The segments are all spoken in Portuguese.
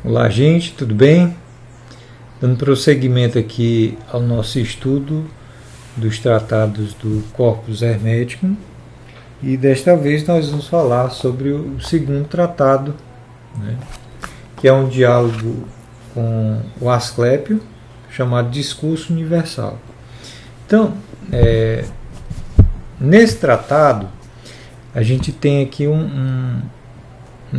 Olá, gente, tudo bem? Dando prosseguimento aqui ao nosso estudo dos tratados do Corpus Hermeticum, e desta vez nós vamos falar sobre o segundo tratado, né, que é um diálogo com o Asclépio, chamado Discurso Universal. Então, nesse tratado, a gente tem aqui uma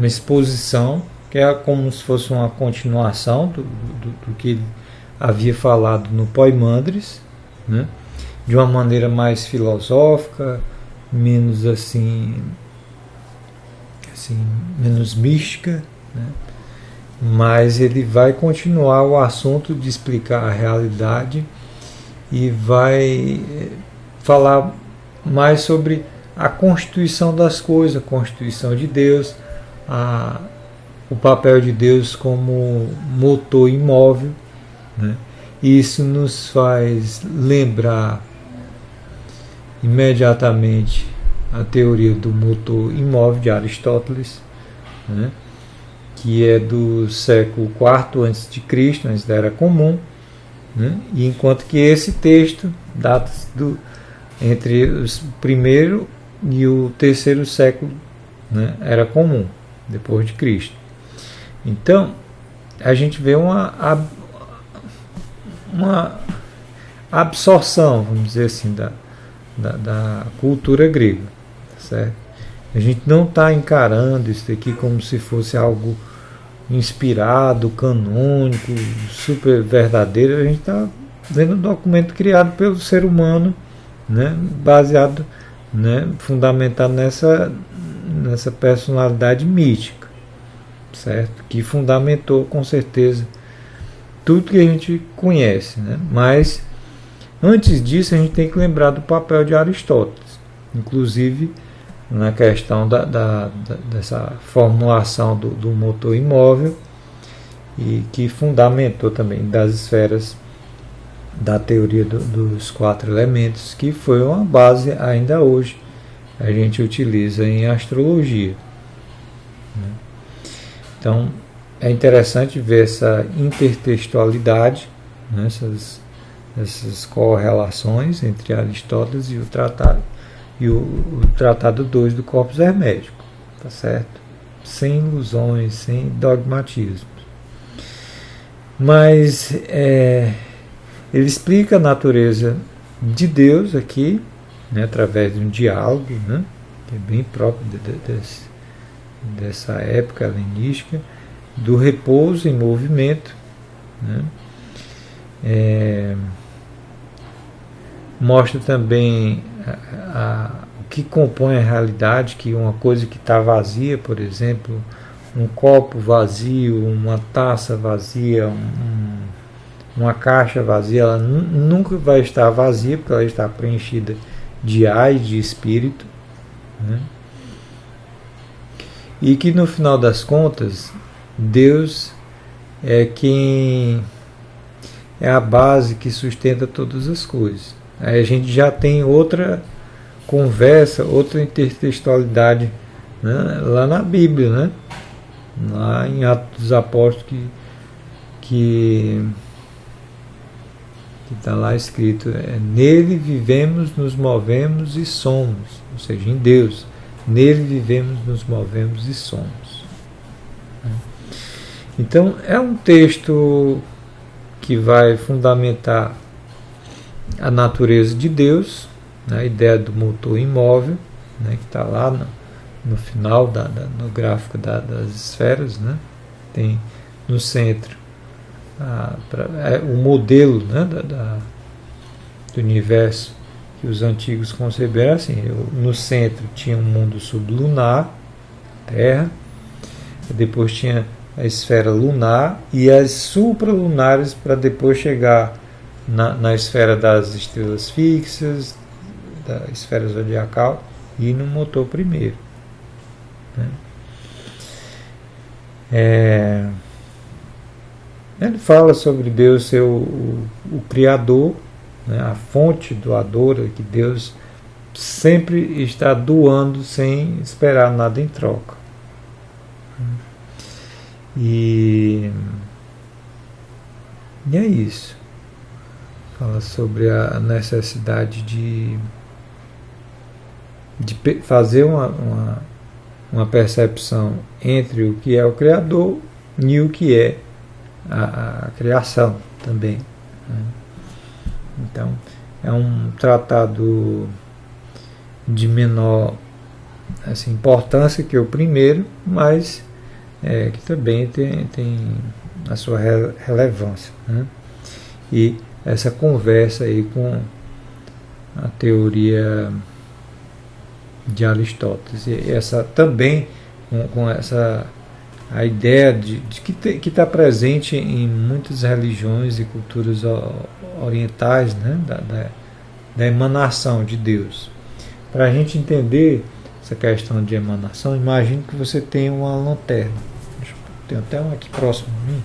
exposição que é como se fosse uma continuação do que ele havia falado no Poimandres, né? De uma maneira mais filosófica, menos menos mística, né? Mas ele vai continuar o assunto de explicar a realidade e vai falar mais sobre a constituição das coisas, a constituição de Deus, o papel de Deus como motor imóvel, né? E isso nos faz lembrar imediatamente a teoria do motor imóvel de Aristóteles, né? Que é do século IV a.C., antes da Era Comum, né? E enquanto que esse texto data entre o primeiro e o terceiro século, né? Era Comum, depois de Cristo. Então, a gente vê uma absorção, vamos dizer assim, da cultura grega, certo? A gente não está encarando isso aqui como se fosse algo inspirado, canônico, super verdadeiro. A gente está vendo um documento criado pelo ser humano, né, baseado, né, fundamentado nessa personalidade mítica, certo? Que fundamentou com certeza tudo que a gente conhece, né? Mas antes disso a gente tem que lembrar do papel de Aristóteles, inclusive na questão dessa formulação do motor imóvel, e que fundamentou também das esferas da teoria dos quatro elementos, que foi uma base ainda hoje a gente utiliza em astrologia, né? Então é interessante ver essa intertextualidade, né, essas correlações entre Aristóteles e o tratado 2 do Corpus Hermético, tá certo? Sem ilusões, sem dogmatismos. Mas ele explica a natureza de Deus aqui, né, através de um diálogo, né, que é bem próprio dessa época helenística, do repouso em movimento, né? Mostra também o que compõe a realidade, que uma coisa que está vazia, por exemplo, um copo vazio, uma taça vazia, uma caixa vazia, ela nunca vai estar vazia, porque ela está preenchida de ar e de espírito, né? E que no final das contas Deus é quem é a base que sustenta todas as coisas. Aí a gente já tem outra conversa, outra intertextualidade, né, lá na Bíblia, né? Lá em Atos dos Apóstolos, que está lá escrito, nele vivemos, nos movemos e somos, ou seja, em Deus, nele vivemos, nos movemos e somos. Então é um texto que vai fundamentar a natureza de Deus, né, a ideia do motor imóvel, né, que está lá no final no gráfico das esferas, né? Tem no centro o modelo, né, do universo que os antigos conceberam assim. No centro tinha um mundo sublunar, Terra, depois tinha a esfera lunar e as supralunares, para depois chegar na esfera das estrelas fixas, da esfera zodiacal, e no motor primeiro, né? Ele fala sobre Deus ser o Criador, né, a fonte doadora, que Deus sempre está doando sem esperar nada em troca. E é isso. Fala sobre a necessidade de fazer uma percepção entre o que é o Criador e o que é a criação também, né? Então, é um tratado de menor assim, importância que o primeiro, mas que também tem a sua relevância, né? E essa conversa aí com a teoria de Aristóteles, e essa também com essa a ideia de que está presente em muitas religiões e culturas orientais, né? Da emanação de Deus. Para a gente entender essa questão de emanação, imagine que você tem uma lanterna. Tem até uma aqui próximo de mim.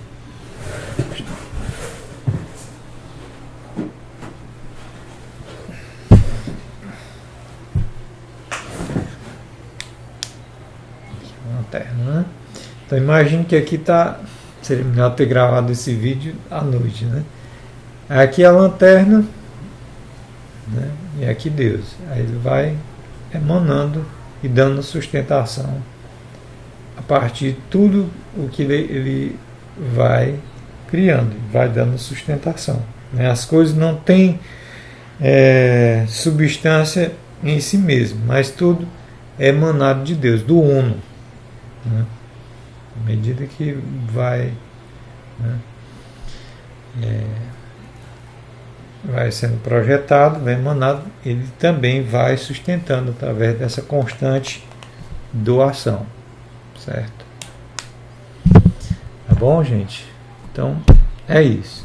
Lanterna, né? Então imagine que aqui está. Seria melhor ter gravado esse vídeo à noite, né? Aqui a lanterna, né? E aqui Deus. Aí ele vai emanando e dando sustentação a partir de tudo o que ele vai criando, vai dando sustentação, né? As coisas não têm substância em si mesmo, mas tudo é emanado de Deus, do Uno, né? À medida que vai, né, vai sendo projetado, vai emanado, ele também vai sustentando através dessa constante doação, certo? Tá bom, gente? Então é isso.